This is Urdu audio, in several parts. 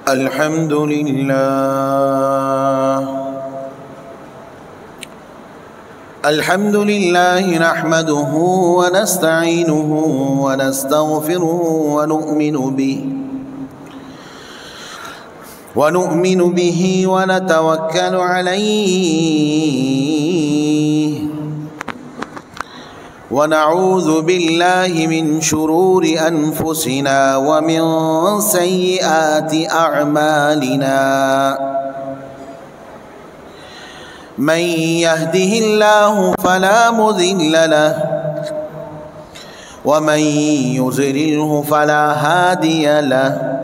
الحمد لله نحمده ونستعينه ونستغفره ونؤمن به ونتوكل عليه ونعوذ بالله من شرور أنفسنا ومن سيئات أعمالنا من يهده الله فلا مضل له ومن يضلله فلا هادي له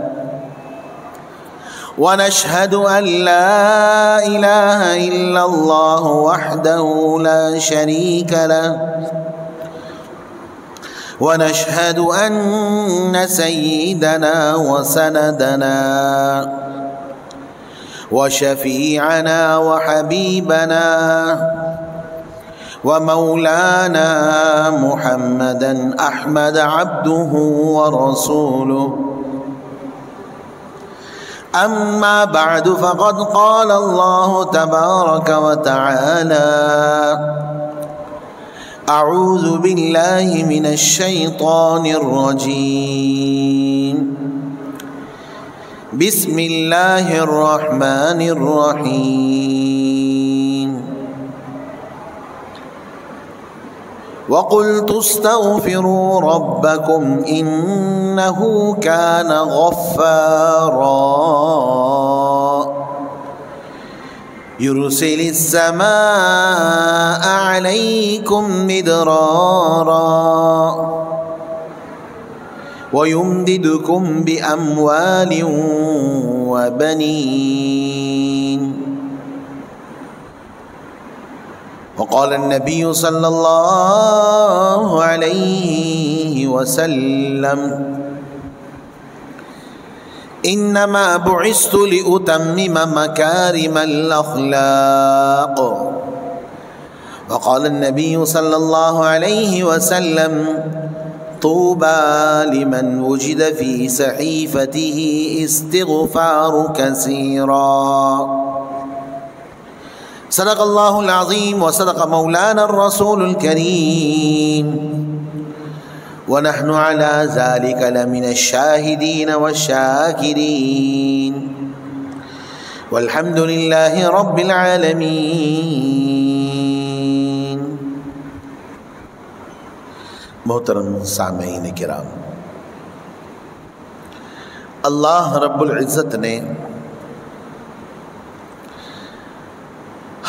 ونشهد أن لا إله إلا الله وحده لا شريك له ونشهد أن سيدنا وسندنا وشفيعنا وحبيبنا ومولانا محمدا أحمد عبده ورسوله أما بعد فقد قال الله تبارك وتعالى أعوذ بالله من الشيطان الرجيم بسم الله الرحمن الرحيم وقلت استغفروا ربكم إنه كان غفارا يرسل السماء عليكم مدرارا ويمددكم بأموال وبنين وقال النبي صلى الله عليه وسلم إنما بعثت لأتمم مكارم الأخلاق وقال النبي صلى الله عليه وسلم طوبى لمن وجد في صحيفته استغفار كثيرا صدق الله العظيم وصدق مولانا الرسول الكريم ونحن على ذلك لمن الشاهدين والشاكرين والحمد لله رب العالمين. محترم سامعین کرام، اللہ رب العزت نے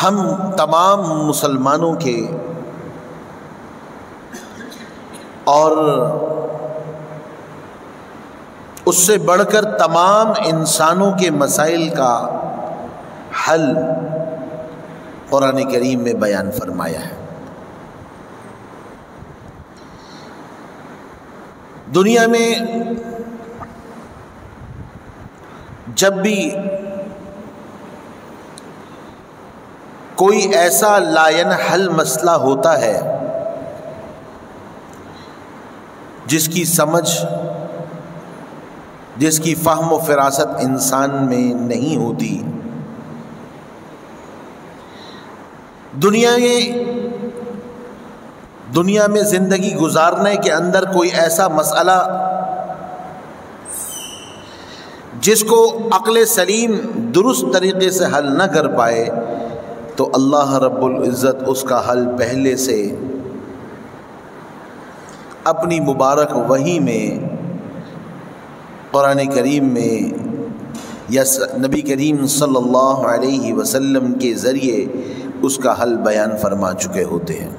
ہم تمام مسلمانوں کے اور اس سے بڑھ کر تمام انسانوں کے مسائل کا حل قرآن کریم میں بیان فرمایا ہے. دنیا میں جب بھی کوئی ایسا لا ينحل مسئلہ ہوتا ہے جس کی سمجھ، جس کی فہم و فراست انسان میں نہیں ہوتی، دنیا میں زندگی گزارنے کے اندر کوئی ایسا مسئلہ جس کو عقل سلیم درست طریقے سے حل نہ کر پائے تو اللہ رب العزت اس کا حل پہلے سے اپنی مبارک وحی میں، قرآن کریم میں یا نبی کریم صلی اللہ علیہ وسلم کے ذریعے اس کا حل بیان فرما چکے ہوتے ہیں.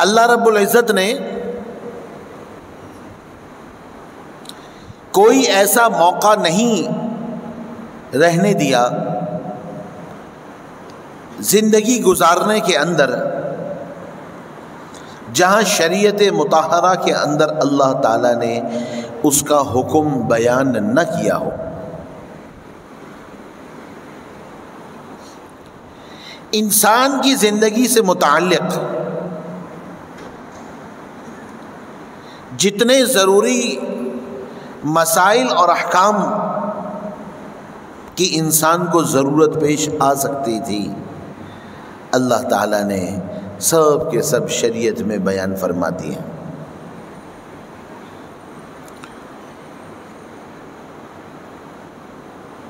اللہ رب العزت نے کوئی ایسا موقع نہیں رہنے دیا زندگی گزارنے کے اندر جہاں شریعت مطہرہ کے اندر اللہ تعالیٰ نے اس کا حکم بیان نہ کیا ہو. انسان کی زندگی سے متعلق جتنے ضروری مسائل اور احکام کی انسان کو ضرورت پیش آ سکتی تھی، اللہ تعالیٰ نے سب کے سب شریعت میں بیان فرما دیے۔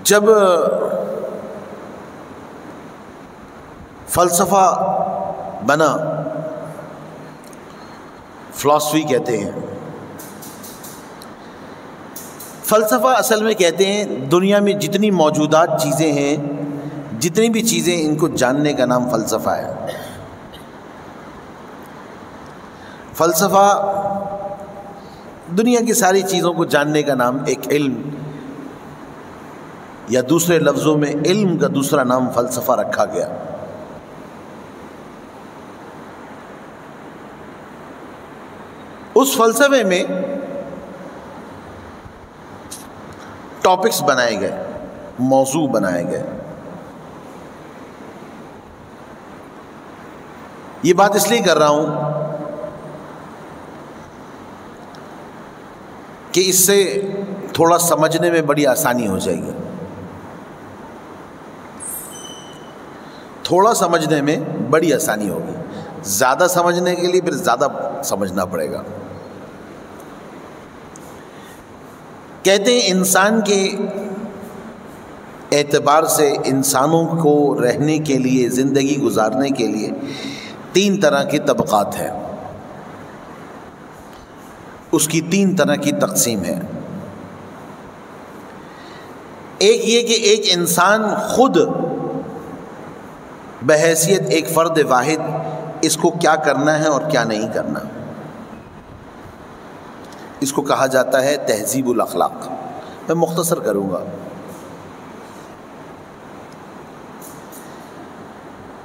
جب فلسفہ بنا، فلسفی کہتے ہیں، فلسفہ اصل میں کہتے ہیں دنیا میں جتنی موجودات چیزیں ہیں، جتنی بھی چیزیں، ان کو جاننے کا نام فلسفہ ہے۔ فلسفہ دنیا کی ساری چیزوں کو جاننے کا نام ایک علم، یا دوسرے لفظوں میں علم کا دوسرا نام فلسفہ رکھا گیا۔ اس فلسفے میں ٹاپکس بنائے گئے، موضوع بنائے گئے۔ یہ بات اس لیے کر رہا ہوں کہ اس سے تھوڑا سمجھنے میں بڑی آسانی ہو جائے گی، تھوڑا سمجھنے میں بڑی آسانی ہوگی، زیادہ سمجھنے کے لیے پھر زیادہ سمجھنا پڑے گا۔ کہتے ہیں انسان کے اعتبار سے انسانوں کو رہنے کے لیے، زندگی گزارنے کے لیے 3 طرح کے طبقات ہیں، اس کی 3 طرح کی تقسیم ہے۔ ایک یہ کہ ایک انسان خود بحیثیت ایک فرد واحد اس کو کیا کرنا ہے اور کیا نہیں کرنا، اس کو کہا جاتا ہے تہذیب الاخلاق۔ میں مختصر کروں گا۔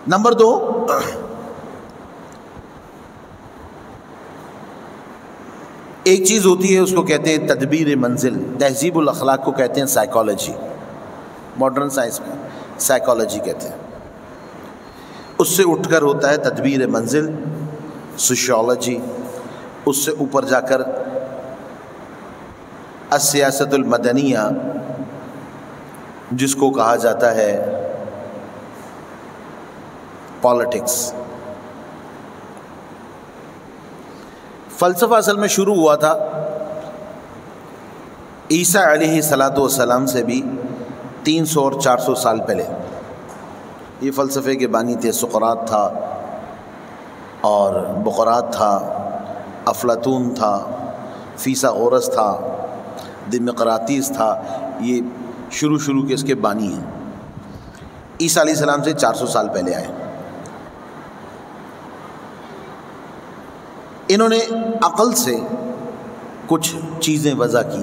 نمبر 2، ایک چیز ہوتی ہے اس کو کہتے ہیں تدبیر منزل۔ تہذیب الاخلاق کو کہتے ہیں سائیکالوجی، ماڈرن سائنس میں سائیکالوجی کہتے ہیں۔ اس سے اٹھ کر ہوتا ہے تدبیر منزل، سوشیالوجی۔ اس سے اوپر جا کر السیاست المدنیہ، جس کو کہا جاتا ہے پالیٹکس۔ فلسفہ اصل میں شروع ہوا تھا عیسیٰ علیہ السلام سے بھی 300 اور 400 سال پہلے۔ یہ فلسفے کے بانی تھے، سقراط تھا اور بقراط تھا، افلاطون تھا، فیثاغورس تھا، دمقراطیس تھا۔ یہ شروع کے اس کے بانی ہیں، عیسیٰ علیہ السلام سے 400 سال پہلے آئے۔ انہوں نے عقل سے کچھ چیزیں وضع کی،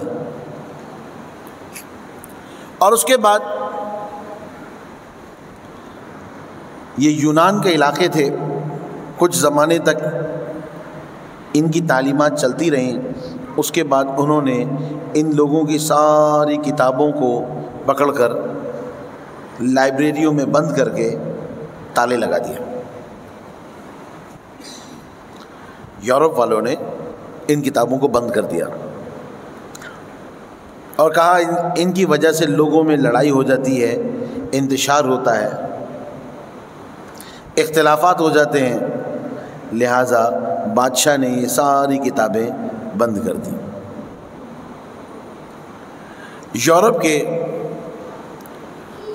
اور اس کے بعد یہ یونان کے علاقے تھے، کچھ زمانے تک ان کی تعلیمات چلتی رہیں۔ اس کے بعد انہوں نے ان لوگوں کی ساری کتابوں کو پکڑ کر لائبریریوں میں بند کر کے تالے لگا دیا۔ یورپ والوں نے ان کتابوں کو بند کر دیا اور کہا ان کی وجہ سے لوگوں میں لڑائی ہو جاتی ہے، انتشار ہوتا ہے، اختلافات ہو جاتے ہیں، لہٰذا بادشاہ نے یہ ساری کتابیں بند کر دیں۔ یورپ کے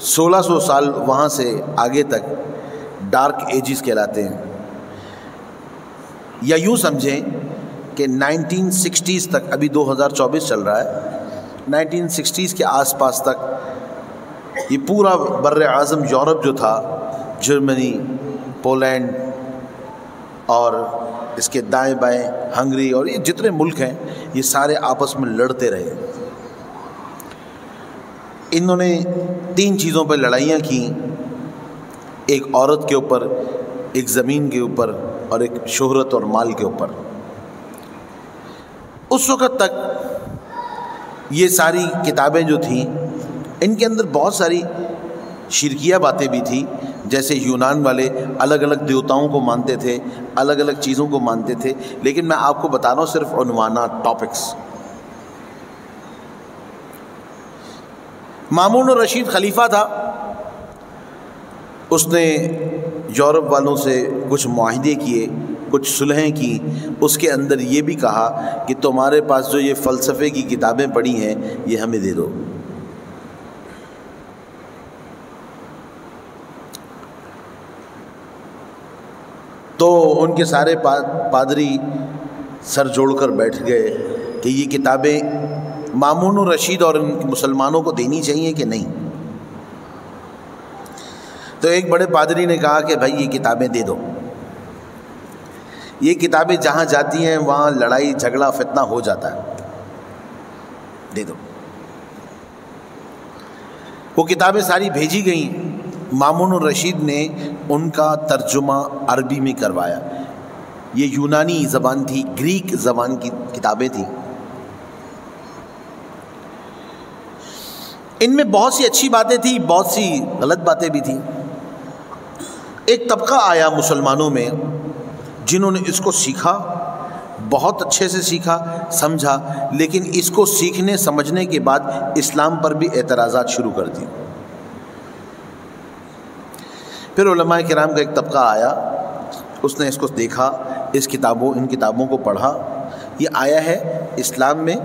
1600 سال وہاں سے آگے تک ڈارک ایجز کہلاتے ہیں، یا یوں سمجھیں کہ 1960s تک، ابھی 2024 چل رہا ہے، 1960s کے آس پاس تک یہ پورا بر اعظم یورپ جو تھا، جرمنی، پولینڈ اور اس کے دائیں بائیں ہنگری اور یہ جتنے ملک ہیں، یہ سارے آپس میں لڑتے رہے۔ انہوں نے 3 چیزوں پر لڑائیاں کیں، ایک عورت کے اوپر، ایک زمین کے اوپر اور ایک شہرت اور مال کے اوپر۔ اس وقت تک یہ ساری کتابیں جو تھیں، ان کے اندر بہت ساری شرکیہ باتیں بھی تھیں، جیسے یونان والے الگ الگ دیوتاؤں کو مانتے تھے، الگ الگ چیزوں کو مانتے تھے، لیکن میں آپ کو بتا رہا ہوں صرف عنوانات، ٹاپکس۔ مامون الرشید خلیفہ تھا، اس نے یورپ والوں سے کچھ معاہدے کیے، کچھ صلحیں کی، اس کے اندر یہ بھی کہا کہ تمہارے پاس جو یہ فلسفے کی کتابیں پڑھی ہیں یہ ہمیں دے دو۔ تو ان کے سارے پادری سر جوڑ کر بیٹھ گئے کہ یہ کتابیں مامون الرشید اور ان مسلمانوں کو دینی چاہیے کہ نہیں۔ تو ایک بڑے پادری نے کہا کہ بھائی یہ کتابیں دے دو، یہ کتابیں جہاں جاتی ہیں وہاں لڑائی جھگڑا فتنہ ہو جاتا ہے، دے دو۔ وہ کتابیں ساری بھیجی گئیں، مامون الرشید نے ان کا ترجمہ عربی میں کروایا۔ یہ یونانی زبان تھی، گریک زبان کی کتابیں تھیں۔ ان میں بہت سی اچھی باتیں تھیں، بہت سی غلط باتیں بھی تھیں۔ ایک طبقہ آیا مسلمانوں میں جنہوں نے اس کو سیکھا، بہت اچھے سے سیکھا، سمجھا، لیکن اس کو سیکھنے سمجھنے کے بعد اسلام پر بھی اعتراضات شروع کر دی۔ پھر علماء کرام کا ایک طبقہ آیا، اس نے اس کو دیکھا، ان کتابوں کو پڑھا۔ یہ آیا ہے اسلام میں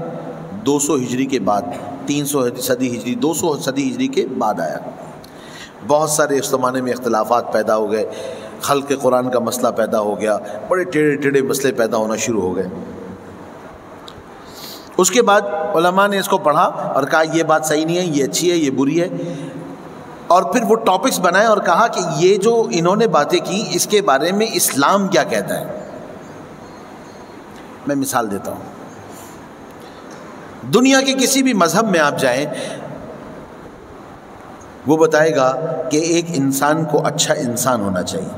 200 ہجری کے بعد، 300 صدی ہجری، 200 صدی ہجری کے بعد آیا۔ بہت سارے اس زمانے میں اختلافات پیدا ہو گئے، خلق قرآن کا مسئلہ پیدا ہو گیا، بڑے ٹیڑھے ٹیڑھے مسئلے پیدا ہونا شروع ہو گئے۔ اس کے بعد علماء نے اس کو پڑھا اور کہا یہ بات صحیح نہیں ہے، یہ اچھی ہے، یہ بری ہے، اور پھر وہ ٹاپکس بنائے اور کہا کہ یہ جو انہوں نے باتیں کی اس کے بارے میں اسلام کیا کہتا ہے۔ میں مثال دیتا ہوں، دنیا کے کسی بھی مذہب میں آپ جائیں، وہ بتائے گا کہ ایک انسان کو اچھا انسان ہونا چاہیے،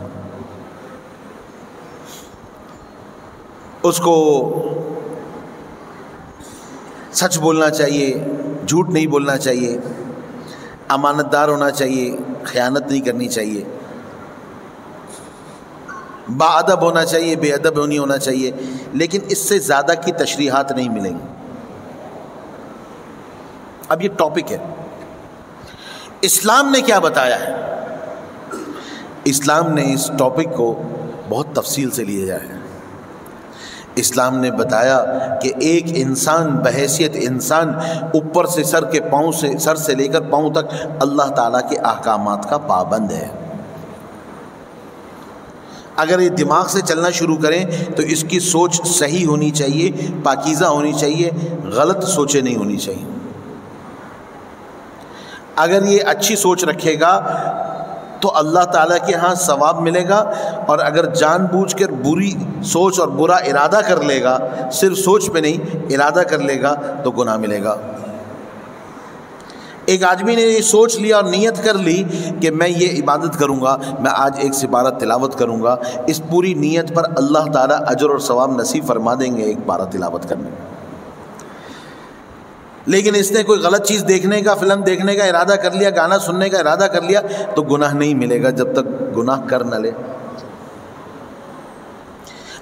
اس کو سچ بولنا چاہیے، جھوٹ نہیں بولنا چاہیے، امانت دار ہونا چاہیے، خیانت نہیں کرنی چاہیے، با ادب ہونا چاہیے، بے ادب نہیں ہونا چاہیے، لیکن اس سے زیادہ کی تشریحات نہیں ملیں گی۔ اب یہ ٹاپک ہے، اسلام نے کیا بتایا ہے؟ اسلام نے اس ٹاپک کو بہت تفصیل سے لیا ہے۔ اسلام نے بتایا کہ ایک انسان بحیثیت انسان اوپر سے سر سے لے کر پاؤں تک اللہ تعالیٰ کے احکامات کا پابند ہے۔ اگر یہ دماغ سے چلنا شروع کریں تو اس کی سوچ صحیح ہونی چاہیے، پاکیزہ ہونی چاہیے، غلط سوچیں نہیں ہونی چاہیے۔ اگر یہ اچھی سوچ رکھے گا تو اللہ تعالیٰ کے ہاں ثواب ملے گا، اور اگر جان بوجھ کر بری سوچ اور برا ارادہ کر لے گا، صرف سوچ پہ نہیں ارادہ کر لے گا، تو گناہ ملے گا۔ ایک آدمی نے یہ سوچ لیا اور نیت کر لی کہ میں یہ عبادت کروں گا، میں آج ایک سپارہ تلاوت کروں گا، اس پوری نیت پر اللہ تعالیٰ اجر اور ثواب نصیب فرما دیں گے ایک پارہ تلاوت کرنے میں۔ لیکن اس نے کوئی غلط چیز دیکھنے کا، فلم دیکھنے کا ارادہ کر لیا، گانا سننے کا ارادہ کر لیا، تو گناہ نہیں ملے گا جب تک گناہ کر نہ لے۔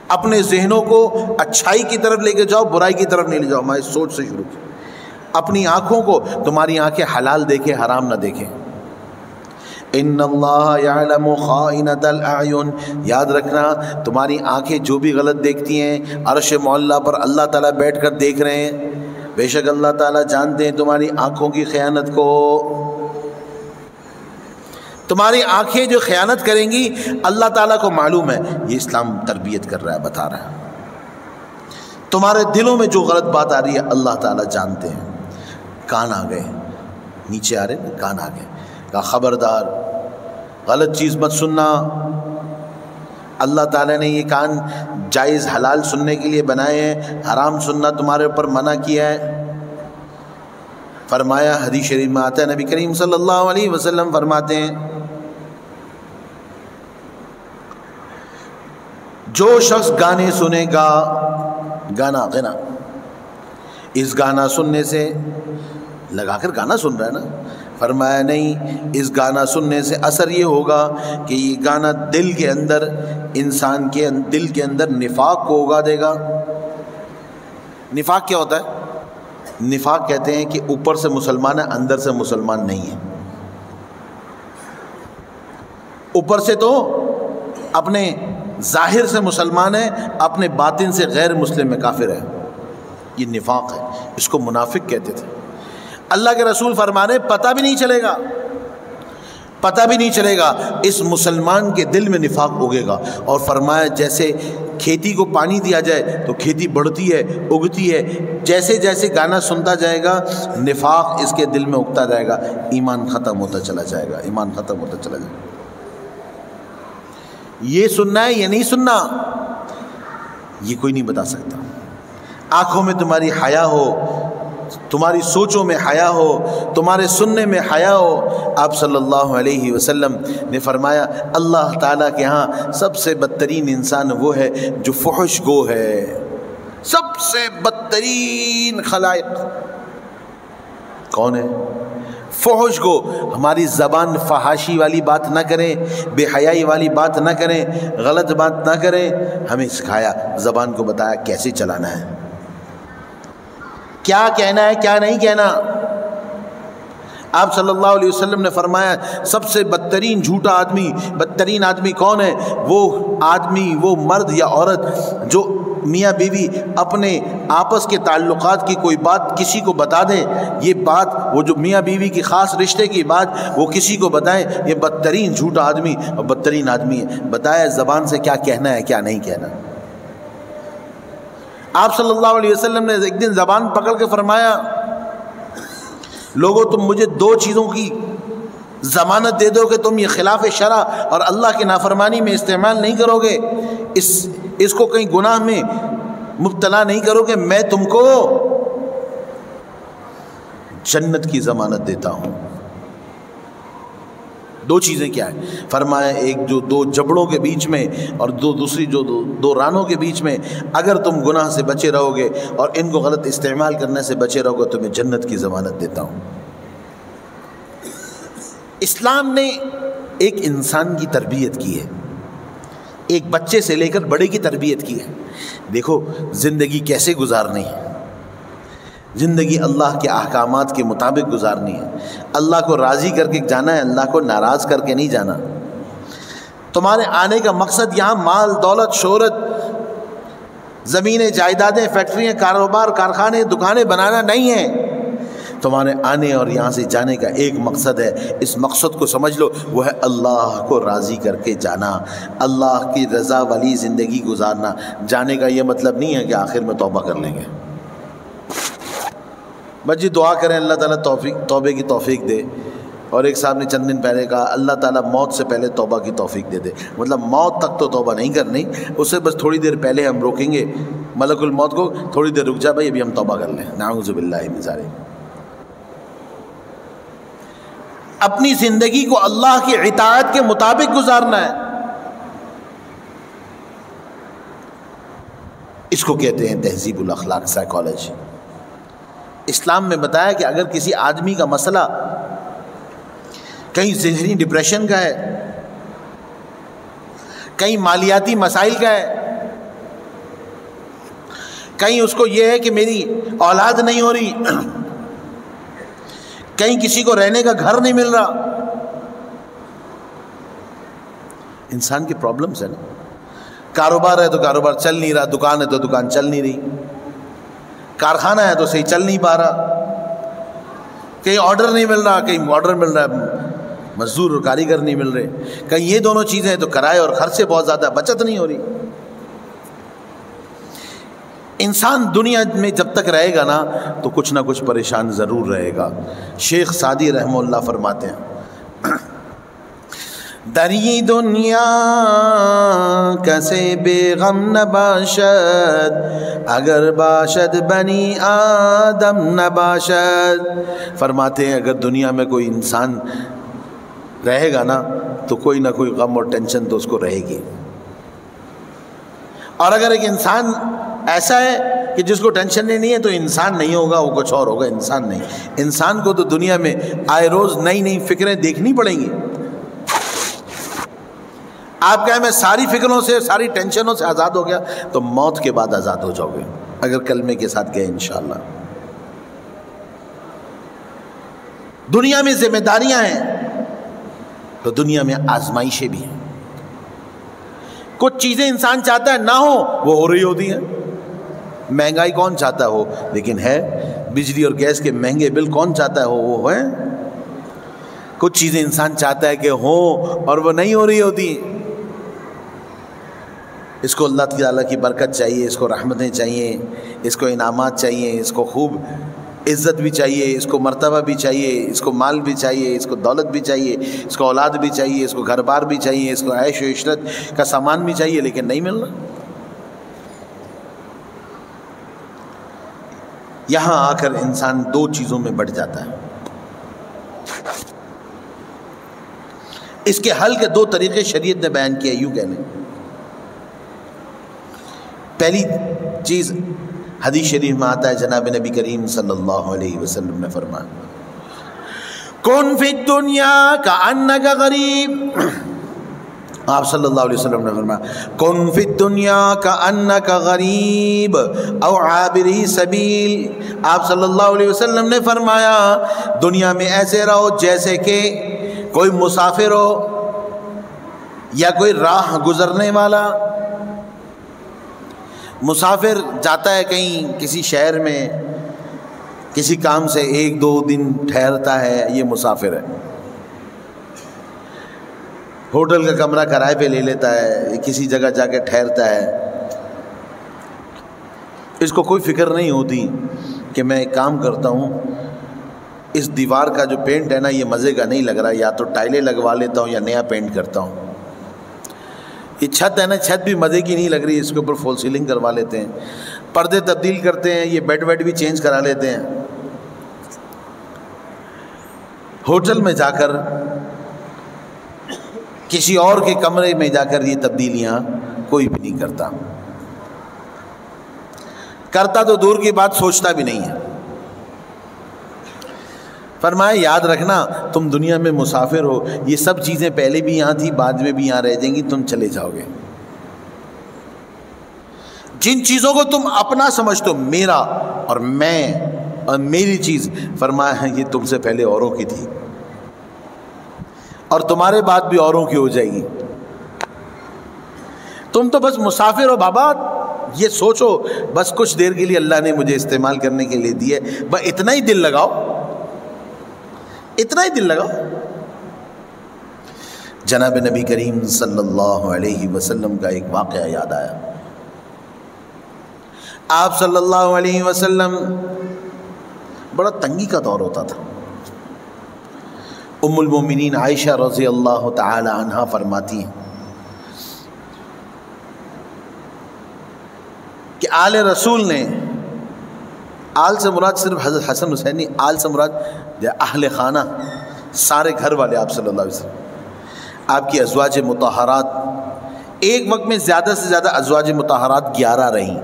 اپنے ذہنوں کو اچھائی کی طرف لے کے جاؤ، برائی کی طرف نہیں لے جاؤ۔ ہماری سوچ سے شروع کی۔ اپنی آنکھوں کو، تمہاری آنکھیں حلال دیکھیں، حرام نہ دیکھیں۔ ان اللہ یعلم خائنۃ الاعین، یاد رکھنا تمہاری آنکھیں جو بھی غلط دیکھتی ہیں، عرش معلیٰ پر اللہ تعالیٰ بیٹھ کر دیکھ رہے ہیں، بے شک اللہ تعالیٰ جانتے ہیں تمہاری آنکھوں کی خیانت کو۔ تمہاری آنکھیں جو خیانت کریں گی اللہ تعالیٰ کو معلوم ہے، یہ اسلام تربیت کر رہا ہے، بتا رہا ہے۔ تمہارے دلوں میں جو غلط بات آ رہی ہے اللہ تعالیٰ جانتے ہیں۔ کان آ گئے، نیچے آ رہے، کان آ گئے، کہا خبردار غلط چیز مت سننا۔ اللہ تعالیٰ نے یہ کان جائز حلال سننے کے لیے بنائے ہیں، حرام سننا تمہارے اوپر منع کیا ہے۔ فرمایا، حدیث شریف میں آتا ہے، نبی کریم صلی اللہ علیہ وسلم فرماتے ہیں، جو شخص گانے سنے گا، گانا اس گانا سننے سے، لگا کر گانا سن رہا ہے نا، فرمایا نہیں، اس گانا سننے سے اثر یہ ہوگا کہ یہ گانا دل کے اندر، انسان کے دل کے اندر نفاق کو اگا دے گا۔ نفاق کیا ہوتا ہے؟ نفاق کہتے ہیں کہ اوپر سے مسلمان ہے اندر سے مسلمان نہیں ہے. اوپر سے تو اپنے ظاہر سے مسلمان ہے، اپنے باطن سے غیر مسلم میں کافر ہے. یہ نفاق ہے، اس کو منافق کہتے تھے. اللہ کے رسول فرمانے پتہ بھی نہیں چلے گا، پتہ بھی نہیں چلے گا اس مسلمان کے دل میں نفاق اگے گا. اور فرمایا جیسے کھیتی کو پانی دیا جائے تو کھیتی بڑھتی ہے، اگتی ہے، جیسے جیسے گانا سنتا جائے گا نفاق اس کے دل میں اگتا جائے گا، ایمان ختم ہوتا چلا جائے گا، ایمان ختم ہوتا چلا جائے گا. یہ سننا ہے یہ نہیں سننا یہ کوئی نہیں بتا سکتا. آنکھوں میں تمہاری حیا ہو، تمہاری سوچوں میں حیا ہو، تمہارے سننے میں حیا ہو. آپ صلی اللہ علیہ وسلم نے فرمایا اللہ تعالیٰ کے ہاں سب سے بدترین انسان وہ ہے جو فحش گو ہے. سب سے بدترین خلائق کون ہے؟ فحش گو. ہماری زبان فحاشی والی بات نہ کرے، بے حیائی والی بات نہ کریں، غلط بات نہ کریں. ہمیں سکھایا، زبان کو بتایا کیسے چلانا ہے، کیا کہنا ہے کیا نہیں کہنا. آپ صلی اللہ علیہ وسلم نے فرمایا سب سے بدترین جھوٹا آدمی، بدترین آدمی کون ہے؟ وہ آدمی، وہ مرد یا عورت جو میاں بیوی اپنے آپس کے تعلقات کی کوئی بات کسی کو بتا دیں. یہ بات وہ جو میاں بیوی کی خاص رشتے کی بات وہ کسی کو بتائیں، یہ بدترین جھوٹا آدمی اور بدترین آدمی ہے. بتایا زبان سے کیا کہنا ہے کیا نہیں کہنا. آپ صلی اللہ علیہ وسلم نے ایک دن زبان پکڑ کے فرمایا لوگوں تم مجھے دو چیزوں کی ضمانت دے دو کہ تم یہ خلاف شرع اور اللہ کی نافرمانی میں استعمال نہیں کرو گے، اس کو کہیں گناہ میں مبتلا نہیں کرو گے، میں تم کو جنت کی ضمانت دیتا ہوں. دو چیزیں کیا ہیں؟ فرمایا ایک جو دو جبڑوں کے بیچ میں اور دوسری جو دو رانوں کے بیچ میں اگر تم گناہ سے بچے رہو گے اور ان کو غلط استعمال کرنے سے بچے رہو گے تمہیں جنت کی ضمانت دیتا ہوں. اسلام نے ایک انسان کی تربیت کی ہے، ایک بچے سے لے کر بڑے کی تربیت کی ہے. دیکھو زندگی کیسے گزارنی ہے، زندگی اللہ کے احکامات کے مطابق گزارنی ہے. اللہ کو راضی کر کے جانا ہے، اللہ کو ناراض کر کے نہیں جانا. تمہارے آنے کا مقصد یہاں مال دولت شہرت زمینیں جائیدادیں فیکٹریاں کاروبار کارخانے دکانیں بنانا نہیں ہے. تمہارے آنے اور یہاں سے جانے کا ایک مقصد ہے، اس مقصد کو سمجھ لو، وہ ہے اللہ کو راضی کر کے جانا، اللہ کی رضا والی زندگی گزارنا. جانے کا یہ مطلب نہیں ہے کہ آخر میں توبہ کر لیں گے. بس جی دعا کریں اللہ تعالیٰ توبے کی توفیق دے. اور ایک صاحب نے چند دن پہلے کہا اللہ تعالیٰ موت سے پہلے توبہ کی توفیق دے دے. مطلب موت تک تو توبہ نہیں کرنی، اس سے بس تھوڑی دیر پہلے ہم روکیں گے ملک الموت کو، تھوڑی دیر رک جا بھائی ابھی ہم توبہ کر لیں. نعوذ باللہ من ذالک. اپنی زندگی کو اللہ کی اطاعت کے مطابق گزارنا ہے. اس کو کہتے ہیں تہذیب الاخلاق سائیکالوجی. اسلام میں بتایا کہ اگر کسی آدمی کا مسئلہ کہیں ذہنی ڈپریشن کا ہے، کہیں مالیاتی مسائل کا ہے، کہیں اس کو یہ ہے کہ میری اولاد نہیں ہو رہی، کہیں کسی کو رہنے کا گھر نہیں مل رہا. انسان کی پرابلمز ہے نا. کاروبار ہے تو کاروبار چل نہیں رہا، دکان ہے تو دکان چل نہیں رہی، کارخانہ ہے تو صحیح چل نہیں پا رہا، کہیں آرڈر نہیں مل رہا، کہیں آرڈر مل رہا ہے مزدور اور کاریگر نہیں مل رہے، کہیں یہ دونوں چیزیں ہیں تو کرائے اور خرچے بہت زیادہ، بچت نہیں ہو رہی. انسان دنیا میں جب تک رہے گا نا تو کچھ نہ کچھ پریشان ضرور رہے گا. شیخ سعدی رحمہ اللہ فرماتے ہیں دری دنیا کسے بے غم نہ باشد اگر باشد بنی آدم نہ باشد. فرماتے ہیں اگر دنیا میں کوئی انسان رہے گا نا تو کوئی نہ کوئی غم اور ٹینشن تو اس کو رہے گی. اور اگر ایک انسان ایسا ہے کہ جس کو ٹینشن نہیں ہے تو انسان نہیں ہوگا، وہ کچھ اور ہوگا، انسان نہیں. انسان کو تو دنیا میں آئے روز نئی نئی فکریں دیکھنی پڑیں گی. آپ کہیں میں ساری فکروں سے ساری ٹینشنوں سے آزاد ہو گیا تو موت کے بعد آزاد ہو جاؤ گے اگر کلمے کے ساتھ گئے انشاءاللہ. دنیا میں ذمہ داریاں ہیں تو دنیا میں آزمائشیں بھی ہیں. کچھ چیزیں انسان چاہتا ہے نہ ہو رہی ہوتی ہیں. مہنگائی کون چاہتا ہو لیکن ہے. بجلی اور گیس کے مہنگے بل کون چاہتا ہے وہ ہے. کچھ چیزیں انسان چاہتا ہے کہ ہوں اور وہ نہیں ہو رہی ہوتی. اس کو اللہ تعالیٰ کی برکت چاہیے، اس کو رحمتیں چاہیے، اس کو انعامات چاہیے، اس کو خوب عزت بھی چاہیے، اس کو مرتبہ بھی چاہیے، اس کو مال بھی چاہیے، اس کو دولت بھی چاہیے، اس کو اولاد بھی چاہیے، اس کو گھر بار بھی چاہیے، اس کو عیش و عشرت کا سامان بھی چاہیے، لیکن نہیں مل رہا. یہاں آ کر انسان دو چیزوں میں بٹ جاتا ہے. اس کے حل کے دو طریقے شریعت نے بیان کیا. یوں کہہ لیں، پہلی چیز حدیث شریف میں آتا ہے، جناب نبی کریم صلی اللہ علیہ وسلم نے فرمایا کن فی الدنیا کأنک غریب. آپ صلی اللہ علیہ وسلم نے فرمایا کن فی الدنیا کأنک غریب او عابری سبیل. آپ صلی اللہ علیہ وسلم نے فرمایا دنیا میں ایسے رہو جیسے کہ کوئی مسافر ہو یا کوئی راہ گزرنے والا. مسافر جاتا ہے کہیں کسی شہر میں کسی کام سے، 1-2 دن ٹھہرتا ہے، یہ مسافر ہے. ہوٹل کا کمرہ کرائے پہ لے لیتا ہے، کسی جگہ جا کے ٹھہرتا ہے. اس کو کوئی فکر نہیں ہوتی کہ میں ایک کام کرتا ہوں، اس دیوار کا جو پینٹ ہے نا یہ مزے کا نہیں لگ رہا، یا تو ٹائلیں لگوا لیتا ہوں یا نیا پینٹ کرتا ہوں. یہ چھت ہے نا، چھت بھی مزے کی نہیں لگ رہی، اس کے اوپر فال سیلنگ کروا لیتے ہیں، پردے تبدیل کرتے ہیں، یہ بیڈ بھی چینج کرا لیتے ہیں. ہوٹل میں جا کر کسی اور کے کمرے میں جا کر یہ تبدیلیاں کوئی بھی نہیں کرتا تو دور کی بات سوچتا بھی نہیں ہے. فرمایا یاد رکھنا تم دنیا میں مسافر ہو، یہ سب چیزیں پہلے بھی یہاں تھی، بعد میں بھی یہاں رہ جائیں گی، تم چلے جاؤ گے. جن چیزوں کو تم اپنا سمجھتے ہو، میرا اور میں اور میری چیز، فرمایا ہے یہ تم سے پہلے اوروں کی تھی اور تمہارے بعد بھی اوروں کی ہو جائے گی. تم تو بس مسافر ہو بابا. یہ سوچو بس کچھ دیر کے لیے اللہ نے مجھے استعمال کرنے کے لیے دی ہے، بس اتنا ہی دل لگاؤ، اتنا ہی دل لگاؤ. جناب نبی کریم صلی اللہ علیہ وسلم کا ایک واقعہ یاد آیا. آپ صلی اللہ علیہ وسلم بڑا تنگی کا دور ہوتا تھا. ام المومنین عائشہ رضی اللہ تعالی عنہا فرماتی ہیں کہ آل رسول نے، آل سے مراد صرف حضرت حسن حسین نہیں، آل سے مراد اہل خانہ، سارے گھر والے آپ صلی اللہ علیہ وسلم. آپ کی ازواج مطہرات، ایک وقت میں زیادہ سے زیادہ ازواج مطہرات 11 رہیں.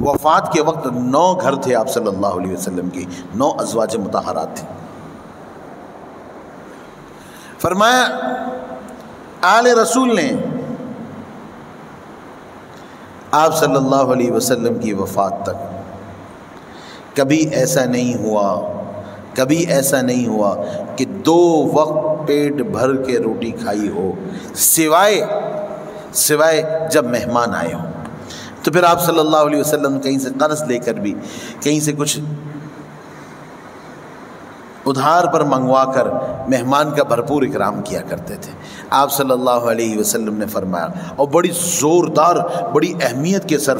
وفات کے وقت 9 گھر تھے آپ صلی اللہ علیہ وسلم کی، 9 ازواج مطہرات تھیں. فرمایا آل رسول نے آپ صلی اللہ علیہ وسلم کی وفات تک کبھی ایسا نہیں ہوا کہ 2 وقت پیٹ بھر کے روٹی کھائی ہو، سوائے جب مہمان آئے ہوں. تو پھر آپ صلی اللہ علیہ وسلم کہیں سے قرض لے کر بھی، کہیں سے کچھ ادھار پر منگوا کر مہمان کا بھرپور اکرام کیا کرتے تھے. آپ صلی اللہ علیہ وسلم نے فرمایا، اور بڑی زوردار، بڑی اہمیت کے سر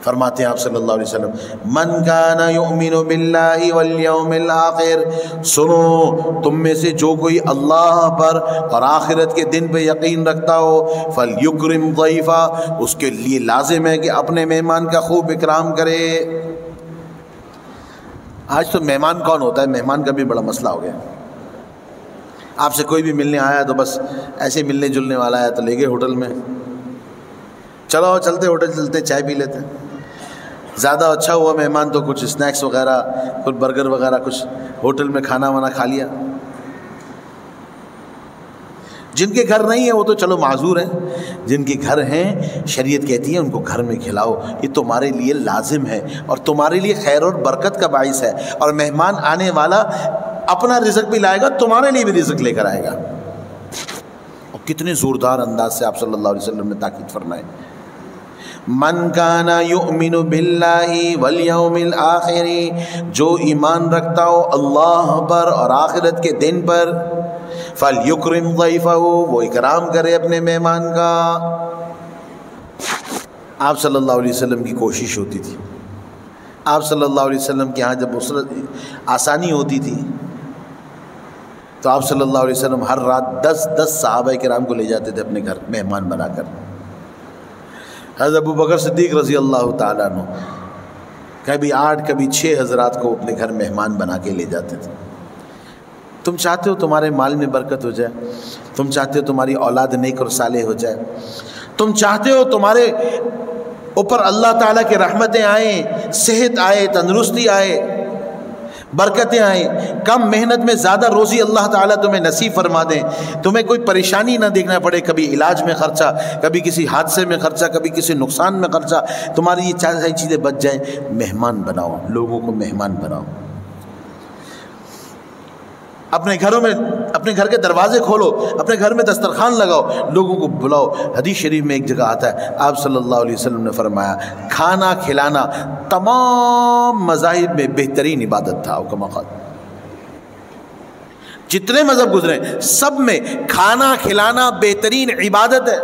فرماتے ہیں آپ صلی اللہ علیہ وسلم، من کان یؤمن باللہ والیوم الآخر، سنو تم میں سے جو کوئی اللہ پر اور آخرت کے دن پہ یقین رکھتا ہو، فلیکرم ضیفہ، اس کے لیے لازم ہے کہ اپنے مہمان کا خوب اکرام کرے. آج تو مہمان کون ہوتا ہے، مہمان کا بھی بڑا مسئلہ ہو گیا. آپ سے کوئی بھی ملنے آیا تو بس ایسے ملنے جلنے والا ہے تو لے گئے ہوٹل میں، چلو چلتے ہوٹل چلتے چائے پی لیتے. زیادہ اچھا ہوا مہمان تو کچھ اسنیکس وغیرہ، کچھ برگر وغیرہ، کچھ ہوٹل میں کھانا وانا کھا لیا. جن کے گھر نہیں ہے وہ تو چلو معذور ہیں، جن کے گھر ہیں شریعت کہتی ہے ان کو گھر میں کھلاؤ، یہ تمہارے لیے لازم ہے اور تمہارے لیے خیر اور برکت کا باعث ہے، اور مہمان آنے والا اپنا رزق بھی لائے گا، تمہارے لیے بھی رزق لے کر آئے گا۔ اور کتنے زوردار انداز سے آپ صلی اللہ علیہ وسلم نے تاکید فرمائے، من کان یؤمن باللہ والیوم الآخر، جو ایمان رکھتا ہو اللہ پر اور آخرت کے دن پر، فلیکرم ضیفہ، وہ اکرام کرے اپنے مہمان کا۔ آپ صلی اللہ علیہ وسلم کی کوشش ہوتی تھی، آپ صلی اللہ علیہ وسلم کے ہاں جب آسانی ہوتی تھی تو آپ صلی اللہ علیہ وسلم ہر رات 10 صحابہ کرام کو لے جاتے تھے اپنے گھر مہمان بنا کر۔ حضرت ابو بکر صدیق رضی اللہ تعالیٰ عنہ کبھی 8 کبھی 6 حضرات کو اپنے گھر مہمان بنا کے لے جاتے تھے۔ تم چاہتے ہو تمہارے مال میں برکت ہو جائے، تم چاہتے ہو تمہاری اولاد نیک اور صالح ہو جائے، تم چاہتے ہو تمہارے اوپر اللہ تعالیٰ کی رحمتیں آئیں، صحت آئے، تندرستی آئے، برکتیں آئیں، کم محنت میں زیادہ روزی اللہ تعالیٰ تمہیں نصیب فرما دیں، تمہیں کوئی پریشانی نہ دیکھنا پڑے، کبھی علاج میں خرچہ، کبھی کسی حادثے میں خرچہ، کبھی کسی نقصان میں خرچہ، تمہاری یہ ساری چیزیں بچ جائیں، مہمان بناؤ، لوگوں کو مہمان بناؤ، اپنے گھروں میں، اپنے گھر کے دروازے کھولو، اپنے گھر میں دسترخوان لگاؤ، لوگوں کو بلاؤ۔ حدیث شریف میں ایک جگہ آتا ہے، آپ صلی اللہ علیہ وسلم نے فرمایا کھانا کھلانا تمام مذاہب میں بہترین عبادت تھا، کما قال، جتنے مذہب گزرے سب میں کھانا کھلانا بہترین عبادت ہے۔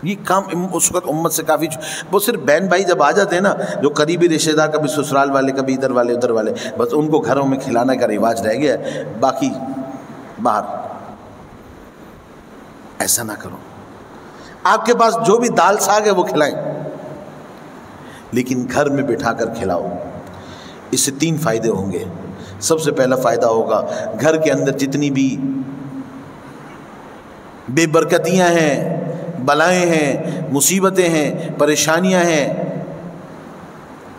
یہ کام اس وقت امت سے کافی، وہ صرف بہن بھائی جب آ جاتے ہیں نا، جو قریبی رشتہ دار، کبھی سسرال والے، کبھی ادھر والے ادھر والے، بس ان کو گھروں میں کھلانے کا رواج رہ گیا ہے، باقی باہر۔ ایسا نہ کرو، آپ کے پاس جو بھی دال ساگ ہے وہ کھلائیں، لیکن گھر میں بٹھا کر کھلاؤ۔ اس سے 3 فائدے ہوں گے۔ سب سے پہلا فائدہ ہوگا، گھر کے اندر جتنی بھی بے برکتیاں ہیں، بلائیں ہیں، مصیبتیں ہیں، پریشانیاں ہیں،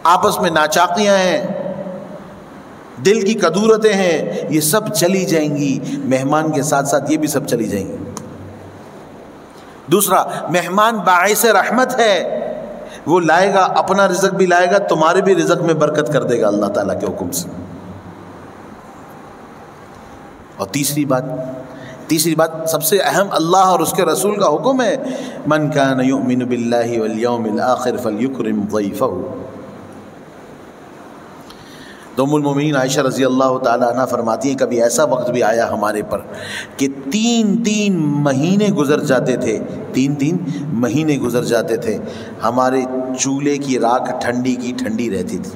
آپس میں ناچاقیاں ہیں، دل کی کدورتیں ہیں، یہ سب چلی جائیں گی، مہمان کے ساتھ ساتھ یہ بھی سب چلی جائیں گی۔ دوسرا، مہمان باعث رحمت ہے، وہ لائے گا اپنا رزق بھی لائے گا، تمہارے بھی رزق میں برکت کر دے گا اللہ تعالیٰ کے حکم سے۔ اور تیسری بات سب سے اہم، اللہ اور اس کے رسول کا حکم ہے، من کان یؤمن باللہ والیوم الآخر فلیکرم ضیفہ۔ تو ام المومنین عائشہ رضی اللہ تعالی عنہ فرماتی ہیں، کبھی ایسا وقت بھی آیا ہمارے پر کہ 3 مہینے گزر جاتے تھے، 3 مہینے گزر جاتے تھے، ہمارے چولہے کی راکھ ٹھنڈی کی ٹھنڈی رہتی تھی،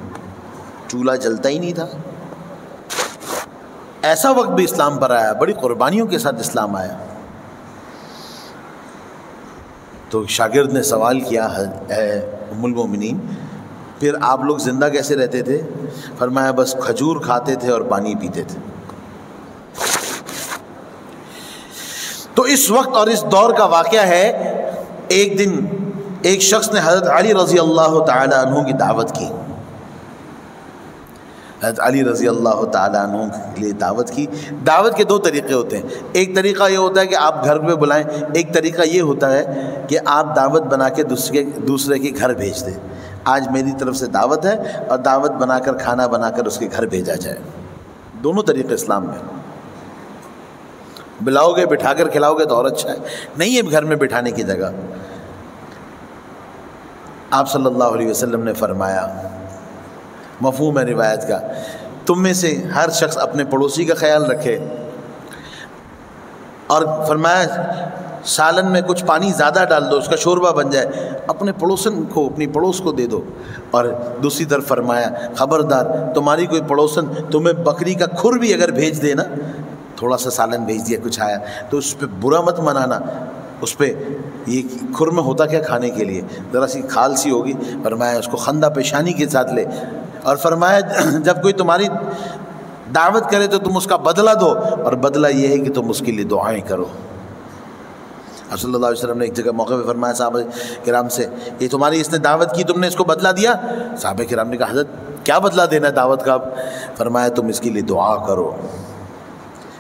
چولہا جلتا ہی نہیں تھا۔ ایسا وقت بھی اسلام پر آیا، بڑی قربانیوں کے ساتھ اسلام آیا۔ تو شاگرد نے سوال کیا، اے ام المومنین پھر آپ لوگ زندہ کیسے رہتے تھے؟ فرمایا بس کھجور کھاتے تھے اور پانی پیتے تھے۔ تو اس وقت اور اس دور کا واقعہ ہے، ایک دن ایک شخص نے حضرت علی رضی اللہ تعالی عنہ کی دعوت کی، حضرت علی رضی اللہ تعالیٰ عنہ کے لیے دعوت کی۔ دعوت کے 2 طریقے ہوتے ہیں، ایک طریقہ یہ ہوتا ہے کہ آپ گھر پہ بلائیں، ایک طریقہ یہ ہوتا ہے کہ آپ دعوت بنا کے دوسرے کے گھر بھیج دیں۔ آج میری طرف سے دعوت ہے اور دعوت بنا کر، کھانا بنا کر اس کے گھر بھیجا جائے۔ دونوں طریقے اسلام میں، بلاؤ گے بٹھا کر کھلاؤ گے تو اور اچھا ہے، نہیں ہے گھر میں بٹھانے کی جگہ۔ آپ صلی اللہ علیہ وسلم نے فرمایا، مفہوم ہے روایت کا، تم میں سے ہر شخص اپنے پڑوسی کا خیال رکھے، اور فرمایا سالن میں کچھ پانی زیادہ ڈال دو، اس کا شوربہ بن جائے، اپنے پڑوسن کو، اپنی پڑوس کو دے دو۔ اور دوسری طرف فرمایا خبردار تمہاری کوئی پڑوسن تمہیں بکری کا کھر بھی اگر بھیج دے نا، تھوڑا سا سالن بھیج دیا کچھ آیا، تو اس پہ برا مت منانا، اس پہ یہ کھر میں ہوتا کیا کھانے کے لیے، ذرا سی کھال سی ہوگی، فرمایا اس کو خندہ پیشانی کے ساتھ لے، اور فرمایا جب کوئی تمہاری دعوت کرے تو تم اس کا بدلہ دو، اور بدلہ یہ ہے کہ تم اس کے لیے دعائیں کرو۔ آپ صلی اللہ علیہ وسلم نے ایک جگہ موقع پہ فرمایا صحابہ کرام سے، یہ تمہاری اس نے دعوت کی، تم نے اس کو بدلہ دیا؟ صحابہ کرام نے کہا حضرت کیا بدلہ دینا ہے دعوت کا؟ فرمایا تم اس کے لیے دعا کرو،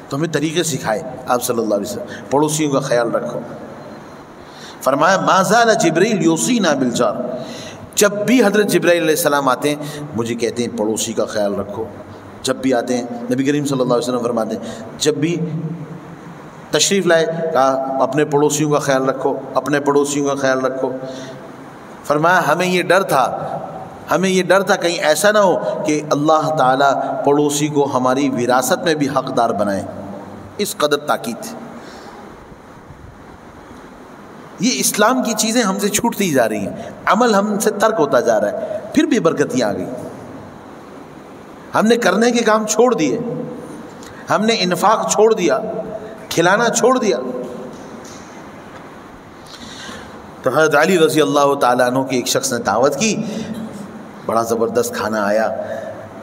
تو ہمیں طریقے سکھائے آپ صلی اللہ علیہ وسلم، پڑوسیوں کا خیال رکھو۔ فرمایا ما زال جبریل یوصینا بالجار، جب بھی حضرت جبرائیل علیہ السلام آتے ہیں مجھے کہتے ہیں پڑوسی کا خیال رکھو۔ جب بھی آتے ہیں نبی کریم صلی اللہ علیہ وسلم فرماتے ہیں جب بھی تشریف لائے کہا اپنے پڑوسیوں کا خیال رکھو، اپنے پڑوسیوں کا خیال رکھو۔ فرمایا ہمیں یہ ڈر تھا کہیں ایسا نہ ہو کہ اللہ تعالیٰ پڑوسی کو ہماری وراثت میں بھی حقدار بنائے، اس قدر تاکید تھی۔ یہ اسلام کی چیزیں ہم سے چھوٹتی جا رہی ہیں، عمل ہم سے ترک ہوتا جا رہا ہے، پھر بھی برکتیں آ گئی۔ ہم نے کرنے کے کام چھوڑ دیے، ہم نے انفاق چھوڑ دیا، کھلانا چھوڑ دیا۔ تو حضرت علی رضی اللہ تعالیٰ عنہ کی ایک شخص نے دعوت کی، بڑا زبردست کھانا آیا،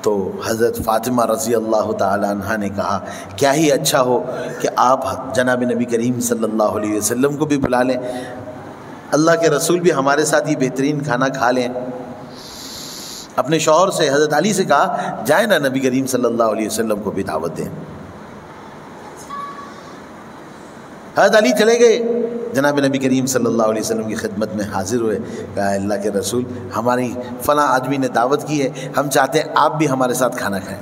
تو حضرت فاطمہ رضی اللہ تعالیٰ عنہ نے کہا کیا ہی اچھا ہو کہ آپ جناب نبی کریم صلی اللہ علیہ وسلم کو بھی بلا لیں، اللہ کے رسول بھی ہمارے ساتھ یہ بہترین کھانا کھا لیں۔ اپنے شوہر سے حضرت علی سے کہا جائیں نا نبی کریم صلی اللہ علیہ وسلم کو بھی دعوت دیں۔ حضرت علی چلے گئے، جناب نبی کریم صلی اللہ علیہ وسلم کی خدمت میں حاضر ہوئے، کہا اللہ کے رسول ہماری فلاں آدمی نے دعوت کی ہے، ہم چاہتے ہیں آپ بھی ہمارے ساتھ کھانا کھائیں۔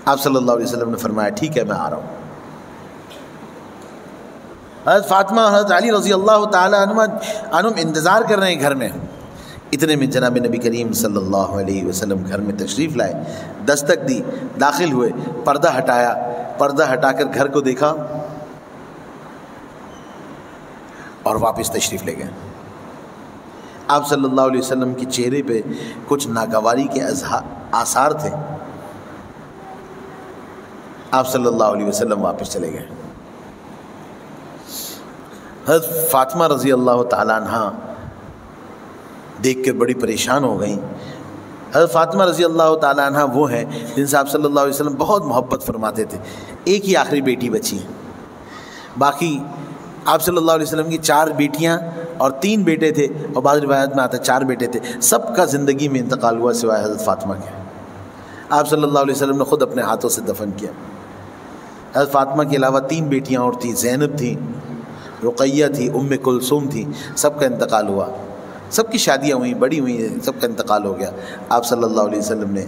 آپ صلی اللہ علیہ وسلم نے فرمایا ٹھیک ہے میں آ رہا ہوں۔ حضرت فاطمہ حضرت علی رضی اللہ تعالیٰ عنہم انتظار کر رہے ہیں گھر میں، اتنے میں جناب نبی کریم صلی اللہ علیہ وسلم گھر میں تشریف لائے، دستک دی، داخل ہوئے، پردہ ہٹایا، پردہ ہٹا کر گھر کو دیکھا اور واپس تشریف لے گئے۔ آپ صلی اللہ علیہ وسلم کے چہرے پہ کچھ ناگواری کے آثار تھے، آپ صلی اللہ علیہ وسلم واپس چلے گئے۔ حضرت فاطمہ رضی اللہ تعالیٰ عنہ دیکھ کے بڑی پریشان ہو گئیں۔ حضرت فاطمہ رضی اللہ تعالیٰ عنہ وہ ہیں جن سے آپ صلی اللہ علیہ وسلم بہت محبت فرماتے تھے، ایک ہی آخری بیٹی بچی ہے، باقی آپ صلی اللہ علیہ وسلم کی 4 بیٹیاں اور 3 بیٹے تھے، اور بعض روایات میں آتا ہے 4 بیٹے تھے، سب کا زندگی میں انتقال ہوا سوائے حضرت فاطمہ کے۔ آپ صلی اللہ علیہ وسلم نے خود اپنے ہاتھوں سے دفن کیا۔ حضرت فاطمہ کے علاوہ 3 بیٹیاں اور تھیں، زینب تھی، رقیہ تھی، ام کلثوم تھی، سب کا انتقال ہوا، سب کی شادیاں ہوئیں، بڑی ہوئی، سب کا انتقال ہو گیا۔ آپ صلی اللہ علیہ وسلم نے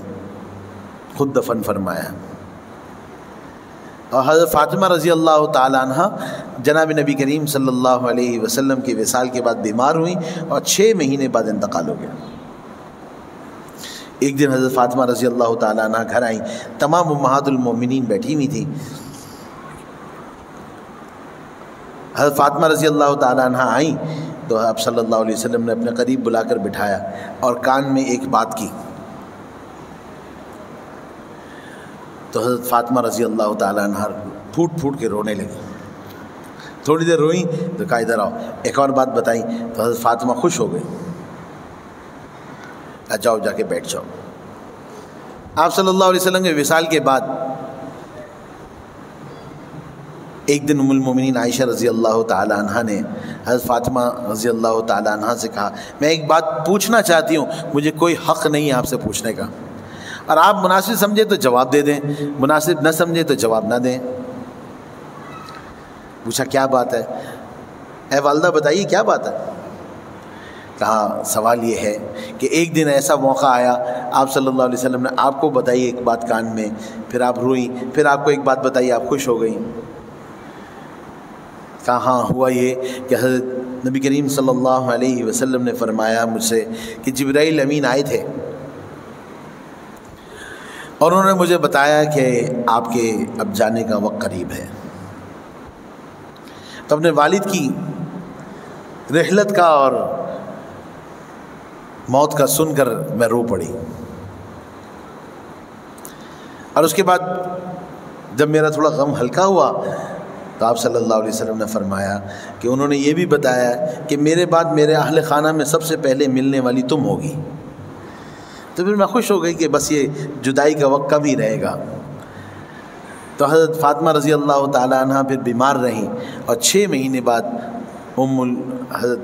خود دفن فرمایا۔ اور حضرت فاطمہ رضی اللہ تعالیٰ عنہ جناب نبی کریم صلی اللہ علیہ وسلم کے وصال کے بعد بیمار ہوئیں اور 6 مہینے بعد انتقال ہو گیا۔ ایک دن حضرت فاطمہ رضی اللہ تعالیٰ عنہ گھر آئیں، تمام امہات المومنین بیٹھی ہوئی تھیں۔ حضرت فاطمہ رضی اللہ تعالیٰ عنہ آئیں تو آپ صلی اللہ علیہ وسلم نے اپنے قریب بلا کر بٹھایا اور کان میں ایک بات کی، تو حضرت فاطمہ رضی اللہ تعالیٰ عنہ پھوٹ پھوٹ کے رونے لگی۔ تھوڑی دیر روئیں تو کہا ادھر آؤ، ایک اور بات بتائیں، تو حضرت فاطمہ خوش ہو گئی، جاؤ جا کے بیٹھ جاؤ۔ آپ صلی اللہ علیہ وسلم کے وصال کے بعد ایک دن ام المومنین عائشہ رضی اللہ تعالیٰ عنہ نے حضرت فاطمہ رضی اللہ تعالیٰ عنہ سے کہا میں ایک بات پوچھنا چاہتی ہوں، مجھے کوئی حق نہیں ہے آپ سے پوچھنے کا، اور آپ مناسب سمجھے تو جواب دے دیں، مناسب نہ سمجھے تو جواب نہ دیں۔ پوچھا کیا بات ہے؟ اے والدہ بتائیے کیا بات ہے؟ کہا سوال یہ ہے کہ ایک دن ایسا موقع آیا، آپ صلی اللہ علیہ وسلم نے آپ کو بتائی ایک بات کان میں، پھر آپ روئیں، پھر آپ کو ایک بات بتائی آپ خوش ہو گئیں۔ کہا ہاں ہوا یہ کہ حضرت نبی کریم صلی اللہ علیہ وسلم نے فرمایا مجھ سے کہ جبرائیل امین آئے تھے اور انہوں نے مجھے بتایا کہ آپ کے اب جانے کا وقت قریب ہے۔ تو اپنے والد کی رحلت کا اور موت کا سن کر میں رو پڑی، اور اس کے بعد جب میرا تھوڑا غم ہلکا ہوا تو آپ صلی اللہ علیہ وسلم نے فرمایا کہ انہوں نے یہ بھی بتایا کہ میرے بعد میرے اہل خانہ میں سب سے پہلے ملنے والی تم ہوگی۔ تو پھر میں خوش ہو گئی کہ بس یہ جدائی کا وقت کم ہی رہے گا۔ تو حضرت فاطمہ رضی اللہ تعالیٰ عنہ پھر بیمار رہیں اور 6 مہینے بعد حضرت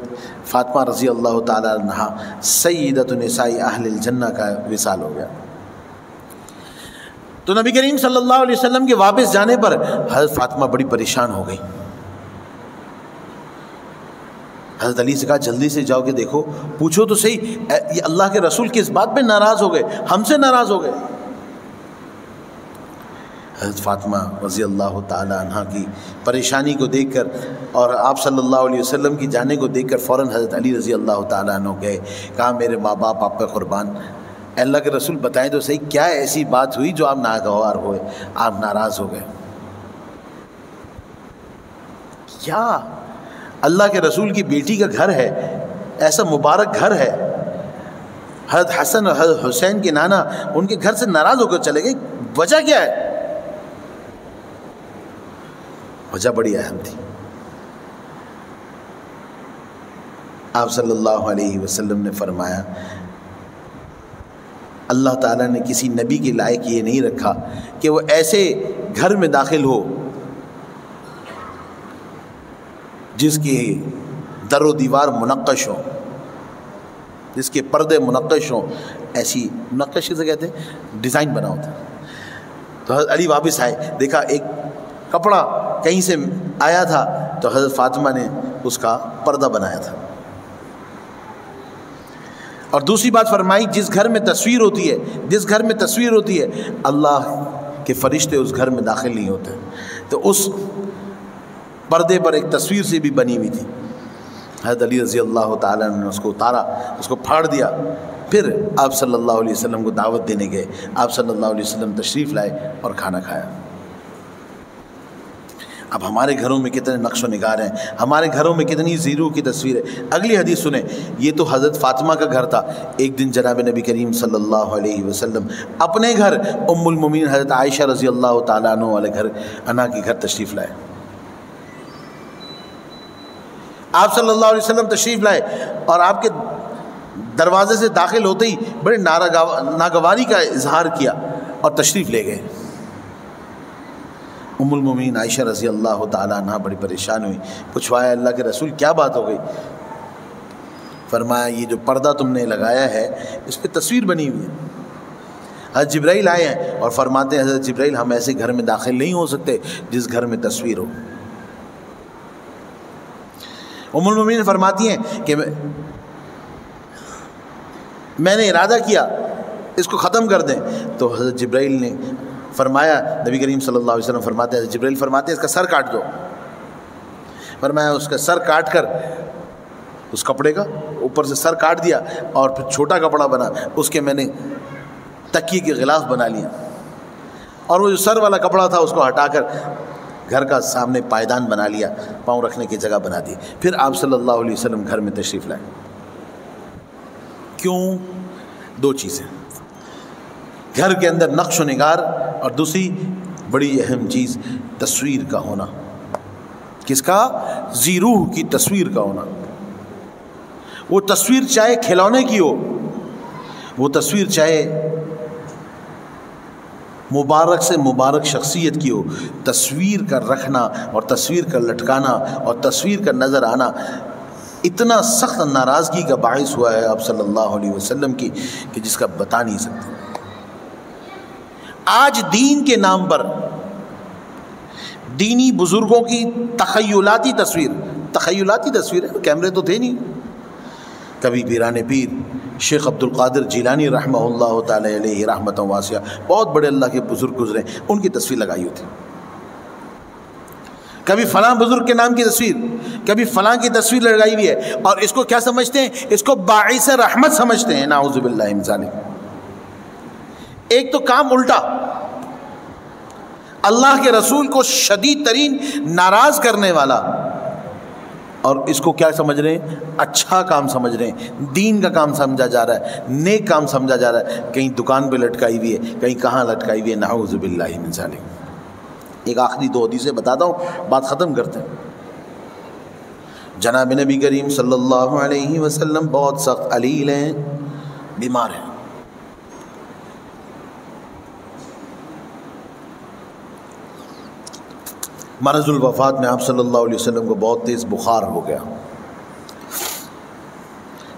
فاطمہ رضی اللہ تعالیٰ عنہ سیدۃ نساء اہل الجنہ کا وصال ہو گیا۔ تو نبی کریم صلی اللہ علیہ وسلم کے واپس جانے پر حضرت فاطمہ بڑی پریشان ہو گئی. حضرت علی سے کہا جلدی سے جاؤ کہ دیکھو پوچھو تو صحیح یہ اللہ کے رسول کس بات پہ ناراض ہو گئے, ہم سے ناراض ہو گئے. حضرت فاطمہ رضی اللہ تعالی عنہ کی پریشانی کو دیکھ کر اور آپ صلی اللہ علیہ وسلم کی جانے کو دیکھ کر فوراً حضرت علی رضی اللہ تعالیٰ عنہ گئے. کہا میرے ماں باپ آپ پہ قربان, اللہ کے رسول بتائیں تو صحیح کیا ایسی بات ہوئی جو آپ ناگوار ہوئے, آپ ناراض ہو گئے. کیا اللہ کے رسول کی بیٹی کا گھر ہے, ایسا مبارک گھر ہے, حضرت حسن اور حضرت حسین کے نانا ان کے گھر سے ناراض ہو کر چلے گئے, وجہ کیا ہے؟ وجہ بڑی اہم تھی. آپ صلی اللہ علیہ وسلم نے فرمایا اللہ تعالیٰ نے کسی نبی کے لائق یہ نہیں رکھا کہ وہ ایسے گھر میں داخل ہو جس کی در و دیوار منقش ہو, جس کے پردے منقش ہوں, ایسی منقش سے کہتے ہیں ڈیزائن بنا ہوتا. تو حضرت علی واپس آئے, دیکھا ایک کپڑا کہیں سے آیا تھا تو حضرت فاطمہ نے اس کا پردہ بنایا تھا. اور دوسری بات فرمائی جس گھر میں تصویر ہوتی ہے, جس گھر میں تصویر ہوتی ہے اللہ کے فرشتے اس گھر میں داخل نہیں ہوتے. تو اس پردے پر ایک تصویر سے بھی بنی ہوئی تھی. حضرت علی رضی اللہ تعالیٰ نے اس کو اتارا, اس کو پھاڑ دیا. پھر آپ صلی اللہ علیہ وسلم کو دعوت دینے گئے. آپ صلی اللہ علیہ وسلم تشریف لائے اور کھانا کھایا. اب ہمارے گھروں میں کتنے نقش و نگار ہیں, ہمارے گھروں میں کتنی زیرو کی تصویر ہے. اگلی حدیث سنیں, یہ تو حضرت فاطمہ کا گھر تھا. ایک دن جناب نبی کریم صلی اللہ علیہ وسلم اپنے گھر ام المومنین حضرت عائشہ رضی اللہ تعالیٰ عنہ والے گھر عنہ کے گھر تشریف لائے. آپ صلی اللہ علیہ وسلم تشریف لائے اور آپ کے دروازے سے داخل ہوتے ہی بڑے ناگواری کا اظہار کیا اور تشریف لے گئے. ام المومنین عائشہ رضی اللہ تعالیٰ عنہ بڑی پریشان ہوئی. پوچھوایا اللہ کے رسول کیا بات ہو گئی؟ فرمایا یہ جو پردہ تم نے لگایا ہے اس پہ تصویر بنی ہوئی ہے. حضرت جبرائیل آئے ہیں اور فرماتے ہیں حضرت جبرائیل ہم ایسے گھر میں داخل نہیں ہو سکتے جس گھر میں تصویر ہو. ام المومنین فرماتی ہیں کہ میں نے ارادہ کیا اس کو ختم کر دیں. تو حضرت جبرائیل نے فرمایا, نبی کریم صلی اللہ علیہ وسلم فرماتے ہیں, جبرائیل فرماتے ہیں اس کا سر کاٹ دو. فرمایا اس کا سر کاٹ کر اس کپڑے کا اوپر سے سر کاٹ دیا اور پھر چھوٹا کپڑا بنا, اس کے میں نے تکیے کے غلاف بنا لیا اور وہ جو سر والا کپڑا تھا اس کو ہٹا کر گھر کا سامنے پائیدان بنا لیا, پاؤں رکھنے کی جگہ بنا دی. پھر آپ صلی اللہ علیہ وسلم گھر میں تشریف لائے. کیوں؟ دو چیزیں, گھر کے اندر نقش و نگار اور دوسری بڑی اہم چیز تصویر کا ہونا. کس کا؟ ذی روح کی تصویر کا ہونا. وہ تصویر چاہے کھلونے کی ہو, وہ تصویر چاہے مبارک سے مبارک شخصیت کی ہو, تصویر کا رکھنا اور تصویر کا لٹکانا اور تصویر کا نظر آنا اتنا سخت ناراضگی کا باعث ہوا ہے آپ صلی اللہ علیہ وسلم کی کہ جس کا بتا نہیں سکتے. آج دین کے نام پر دینی بزرگوں کی تخیلاتی تصویر ہے, کیمرے تو تھے نہیں. کبھی پیران پیر شیخ عبد القادر جیلانی رحمہ اللہ تعالی علیہ رحمۃ واسعہ, بہت بڑے اللہ کے بزرگ گزرے, ان کی تصویر لگائی ہوتی. کبھی فلاں بزرگ کے نام کی تصویر, کبھی فلاں کی تصویر لگائی ہوئی ہے, اور اس کو کیا سمجھتے ہیں؟ اس کو باعث رحمت سمجھتے ہیں. نعوذ باللہ من ذالک. ایک تو کام الٹا, اللہ کے رسول کو شدید ترین ناراض کرنے والا, اور اس کو کیا سمجھ رہے ہیں؟ اچھا کام سمجھ رہے ہیں, دین کا کام سمجھا جا رہا ہے, نیک کام سمجھا جا رہا ہے. کہیں دکان پہ لٹکائی ہوئی ہے, کہیں کہاں لٹکائی ہوئی ہے. نعوذ باللہ من ذالک. ایک آخری دو حدیثیں بتاتا ہوں, بات ختم کرتے ہیں. جناب نبی کریم صلی اللہ علیہ وسلم بہت سخت علیل ہیں, بیمار ہیں. مرض الوفات میں آپ صلی اللہ علیہ وسلم کو بہت تیز بخار ہو گیا,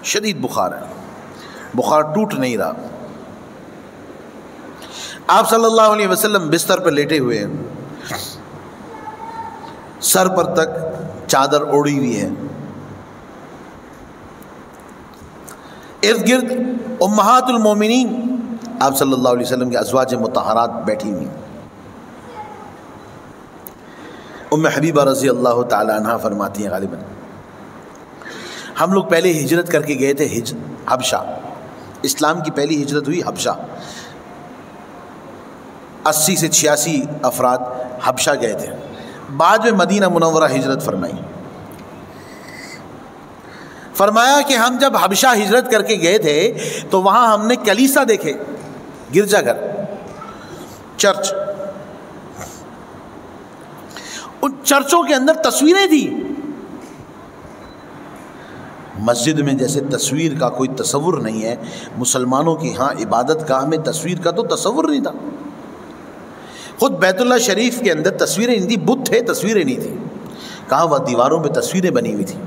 شدید بخار ہے, بخار ٹوٹ نہیں رہا. آپ صلی اللہ علیہ وسلم بستر پر لیٹے ہوئے ہیں، سر پر تک چادر اوڑھی ہوئی ہے، ارد گرد امہات المومنین آپ صلی اللہ علیہ وسلم کے ازواج مطہرات بیٹھی ہوئی. ام حبیبہ رضی اللہ تعالی عنہ فرماتی ہیں غالباً ہم لوگ پہلے ہجرت کر کے گئے تھے حبشہ، اسلام کی پہلی ہجرت ہوئی حبشہ، 80 سے 86 افراد حبشہ گئے تھے، بعد میں مدینہ منورہ ہجرت فرمائی. فرمایا کہ ہم جب حبشہ ہجرت کر کے گئے تھے تو وہاں ہم نے کلیسا دیکھے، گرجا گھر، چرچ. ان چرچوں کے اندر تصویریں تھیں. مسجد میں جیسے تصویر کا کوئی تصور نہیں ہے، مسلمانوں کی ہاں عبادت گاہ میں تصویر کا تو تصور نہیں تھا. خود بیت اللہ شریف کے اندر تصویریں نہیں تھی، بت تھے، تصویریں نہیں تھیں. کہاں وہ دیواروں پہ تصویریں بنی ہوئی تھیں،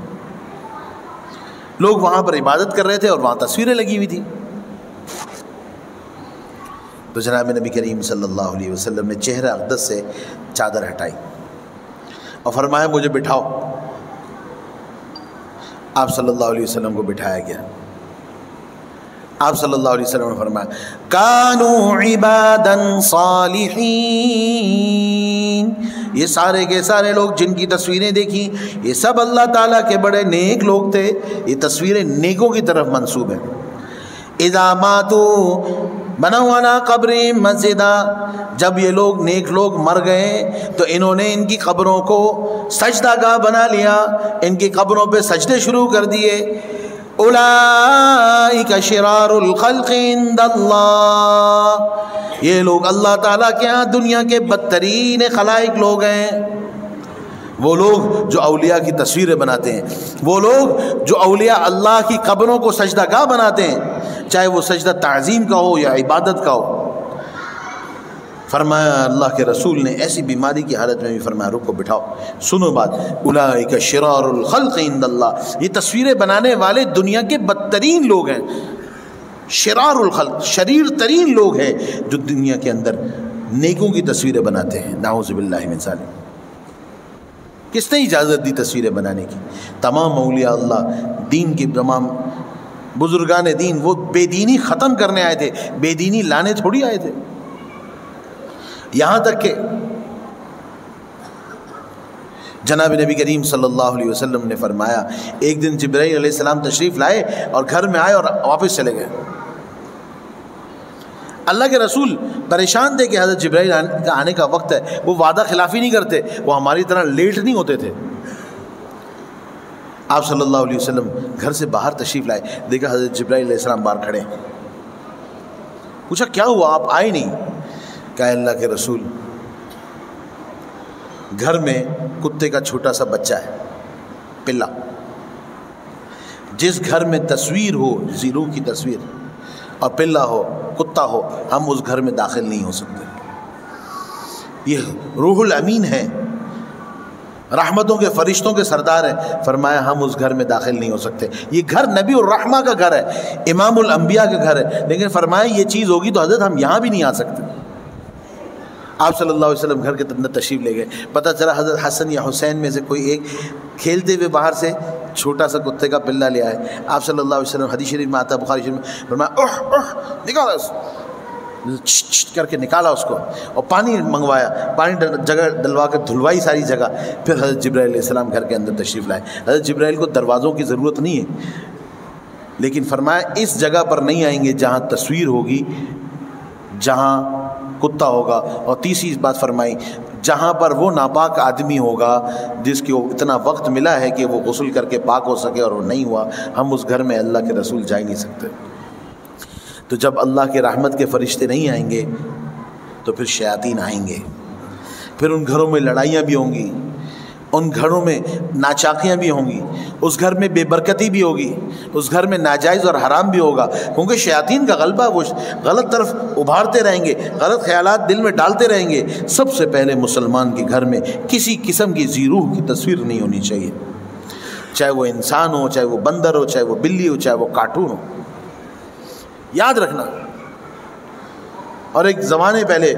لوگ وہاں پر عبادت کر رہے تھے اور وہاں تصویریں لگی ہوئی تھیں. تو جناب نبی کریم صلی اللہ علیہ وسلم نے چہرہ اقدس سے چادر ہٹائی اور فرمایا مجھے بٹھاؤ. آپ صلی اللہ علیہ وسلم کو بٹھایا گیا. آپ صلی اللہ علیہ وسلم نے فرمایا کانوا عبادا صالحین، یہ سارے کے سارے لوگ جن کی تصویریں دیکھی یہ سب اللہ تعالیٰ کے بڑے نیک لوگ تھے. یہ تصویریں نیکوں کی طرف منسوب ہیں. اذا ماتوا بنوا علی قبرہم مسجدا، جب یہ لوگ نیک لوگ مر گئے تو انہوں نے ان کی قبروں کو سجدہ گاہ بنا لیا، ان کی قبروں پہ سجدے شروع کر دیے. اولئک شرار الخلق عند اللہ، یہ لوگ اللہ تعالیٰ کے ہاں دنیا کے بدترین خلائق لوگ ہیں. وہ لوگ جو اولیاء کی تصویریں بناتے ہیں، وہ لوگ جو اولیاء اللہ کی قبروں کو سجدہ گاہ بناتے ہیں، چاہے وہ سجدہ تعظیم کا ہو یا عبادت کا ہو. فرمایا اللہ کے رسول نے ایسی بیماری کی حالت میں بھی فرمایا رکو بٹھاؤ، سنو بات، اولئک شرار الخلق عند اللہ، یہ تصویریں بنانے والے دنیا کے بدترین لوگ ہیں. شرار الخلق، شریر ترین لوگ ہیں جو دنیا کے اندر نیکوں کی تصویریں بناتے ہیں. نعوذ باللہ من ذالک. کس نے اجازت دی تصویریں بنانے کی؟ تمام اولیاء اللہ، دین کے تمام بزرگان دین، وہ بے دینی ختم کرنے آئے تھے، بے دینی لانے تھوڑی آئے تھے. یہاں تک کہ جناب نبی کریم صلی اللہ علیہ وسلم نے فرمایا ایک دن جبرائیل علیہ السلام تشریف لائے اور گھر میں آئے اور واپس چلے گئے. اللہ کے رسول پریشان تھے کہ حضرت جبرائیل کا آنے کا وقت ہے. وہ وعدہ خلافی نہیں کرتے، وہ ہماری طرح لیٹ نہیں ہوتے تھے. آپ صلی اللہ علیہ وسلم گھر سے باہر تشریف لائے، دیکھا حضرت جبرائیل علیہ السلام باہر کھڑے ہیں. پوچھا کیا ہوا، آپ آئے نہیں؟ کہا اللہ کے رسول گھر میں کتے کا چھوٹا سا بچہ ہے، پلا. جس گھر میں تصویر ہو، زیرو کی تصویر اور پلا ہو، کتا ہو، ہم اس گھر میں داخل نہیں ہو سکتے. یہ روح الامین ہے، رحمتوں کے فرشتوں کے سردار ہیں. فرمایا ہم اس گھر میں داخل نہیں ہو سکتے. یہ گھر نبی الرحمہ کا گھر ہے، امام الانبیاء کا گھر ہے، لیکن فرمایا یہ چیز ہوگی تو حضرت ہم یہاں بھی نہیں آ سکتے. آپ صلی اللہ علیہ وسلم گھر کے اندر تشریف لے گئے. پتہ چلا حضرت حسن یا حسین میں سے کوئی ایک کھیلتے ہوئے باہر سے چھوٹا سا کتے کا پلا لے آئے. آپ صلی اللہ علیہ وسلم، حدیث شریف میں آتا ہے، بخاری شریف میں، فرمایا اوہ اوہ نکالا، کر کے نکالا اس کو اور پانی منگوایا، پانی جگہ ڈلوا کر دھلوائی ساری جگہ. پھر حضرت جبرائیل علیہ السلام گھر کے اندر تشریف لائے. حضرت جبرائیل کو دروازوں کی ضرورت نہیں ہے، لیکن فرمایا اس جگہ پر نہیں آئیں گے جہاں تصویر ہوگی، جہاں کتا ہوگا. اور تیسری بات فرمائی جہاں پر وہ ناپاک آدمی ہوگا جس کو اتنا وقت ملا ہے کہ وہ غسل کر کے پاک ہو سکے اور وہ نہیں ہوا، ہم اس گھر میں اللہ کے رسول جا ہی نہیں سکتے. تو جب اللہ کے رحمت کے فرشتے نہیں آئیں گے تو پھر شیاطین آئیں گے، پھر ان گھروں میں لڑائیاں بھی ہوں گی، ان گھروں میں ناچاکیاں بھی ہوں گی، اس گھر میں بے برکتی بھی ہوگی، اس گھر میں ناجائز اور حرام بھی ہوگا. کیونکہ شیاطین کا غلبہ، وہ غلط طرف ابھارتے رہیں گے، غلط خیالات دل میں ڈالتے رہیں گے. سب سے پہلے مسلمان کے گھر میں کسی قسم کی ذی روح کی تصویر نہیں ہونی چاہیے، چاہے وہ انسان ہو، چاہے وہ بندر ہو، چاہے وہ بلی ہو، چاہے وہ کارٹون ہو. یاد رکھنا اور ایک زمانے پہلے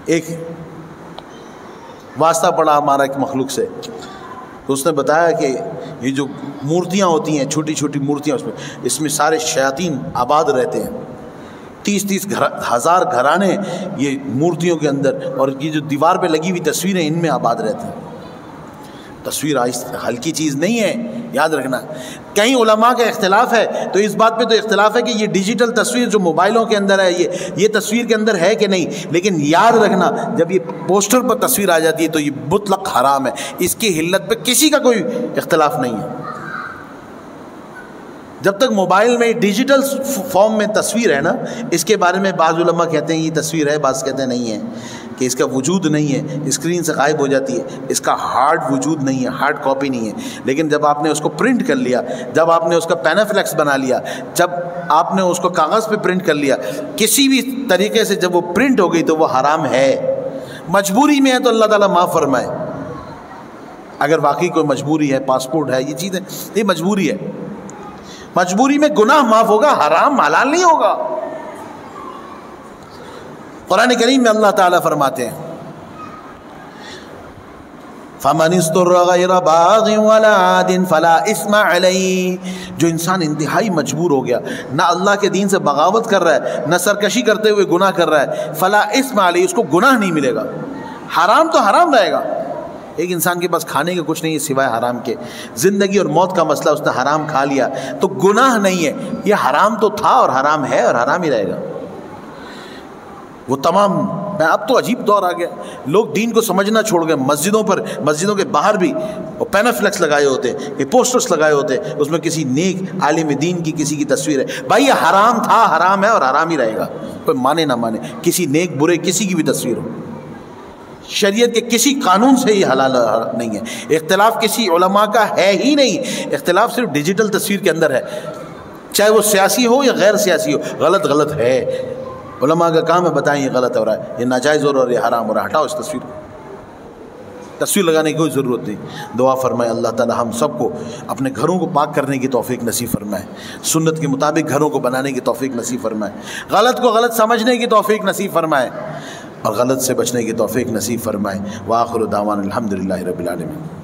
ایک واسطہ پڑا ہمارا ایک مخلوق سے، تو اس نے بتایا کہ یہ جو مورتیاں ہوتی ہیں، چھوٹی چھوٹی مورتیاں، اس میں سارے شیاطین آباد رہتے ہیں، 30 ہزار گھرانے یہ مورتیوں کے اندر، اور یہ جو دیوار پہ لگی ہوئی تصویریں ان میں آباد رہتے ہیں۔ تصویر ہلکی چیز نہیں ہے، یاد رکھنا۔ کہیں علماء کا اختلاف ہے، تو اس بات پہ تو اختلاف ہے کہ یہ ڈیجیٹل تصویر جو موبائلوں کے اندر ہے یہ تصویر کے اندر ہے کہ نہیں، لیکن یاد رکھنا جب یہ پوسٹر پر تصویر آ جاتی ہے تو یہ مطلق حرام ہے، اس کی حلت پہ کسی کا کوئی اختلاف نہیں ہے۔ جب تک موبائل میں ڈیجیٹل فارم میں تصویر ہے نا، اس کے بارے میں بعض علماء کہتے ہیں یہ تصویر ہے، بعض کہتے ہیں نہیں ہے، کہ اس کا وجود نہیں ہے، اسکرین سے غائب ہو جاتی ہے، اس کا ہارڈ وجود نہیں ہے، ہارڈ کاپی نہیں ہے۔ لیکن جب آپ نے اس کو پرنٹ کر لیا، جب آپ نے اس کا پینافلیکس بنا لیا، جب آپ نے اس کو کاغذ پہ پرنٹ کر لیا، کسی بھی طریقے سے جب وہ پرنٹ ہو گئی تو وہ حرام ہے۔ مجبوری میں ہے تو اللہ تعالیٰ معاف فرمائے، اگر واقعی کوئی مجبوری ہے، پاسپورٹ ہے، یہ چیزیں، یہ مجبوری ہے، مجبوری میں گناہ معاف ہوگا، حرام حلال نہیں ہوگا۔ قرآن کریم میں اللہ تعالیٰ فرماتے ہیں فَمَنِ اسْتُرَّ غَيْرَ بَاغٍ وَلَا عَادٍ فَلَا إِثْمَ عَلَيْهِ، جو انسان انتہائی مجبور ہو گیا، نہ اللہ کے دین سے بغاوت کر رہا ہے، نہ سرکشی کرتے ہوئے گناہ کر رہا ہے، فَلَا إِثْمَ عَلَيْهِ، اس کو گناہ نہیں ملے گا۔ حرام تو حرام رہے گا، ایک انسان کے پاس کھانے کا کچھ نہیں ہے سوائے حرام کے، زندگی اور موت کا مسئلہ، اس نے حرام کھا لیا تو گناہ نہیں ہے، یہ حرام تو تھا اور حرام ہے اور حرام ہی رہے گا۔ وہ تمام، اب تو عجیب دور آ گیا، لوگ دین کو سمجھنا چھوڑ گئے، مسجدوں کے باہر بھی وہ پینافلیکس لگائے ہوتے ہیں، یہ پوسٹرز لگائے ہوتے ہیں، اس میں کسی نیک عالم دین کی کسی کی تصویر ہے۔ بھائی یہ حرام تھا، حرام ہے اور حرام ہی رہے گا، کوئی مانے نہ مانے، کسی نیک برے کسی کی بھی تصویر ہو، شریعت کے کسی قانون سے یہ حلال نہیں ہے۔ اختلاف کسی علماء کا ہے ہی نہیں، اختلاف صرف ڈیجیٹل تصویر کے اندر ہے، چاہے وہ سیاسی ہو یا غیر سیاسی ہو، غلط ہے۔ علماء کا کام ہے بتائیں یہ غلط ہو رہا ہے، یہ ناجائز ہو رہا ہے اور یہ حرام ہو رہا ہے، ہٹاؤ اس تصویر کو، تصویر لگانے کی کوئی ضرورت نہیں۔ دعا فرمائے اللہ تعالی ہم سب کو اپنے گھروں کو پاک کرنے کی توفیق نصیب فرمائے، سنت کے مطابق گھروں کو بنانے کی توفیق نصیب فرمائے، غلط کو غلط سمجھنے کی توفیق نصیب فرمائے اور غلط سے بچنے کی توفیق نصیب فرمائے۔ وآخر دعوانا الحمدللہ رب العالمین۔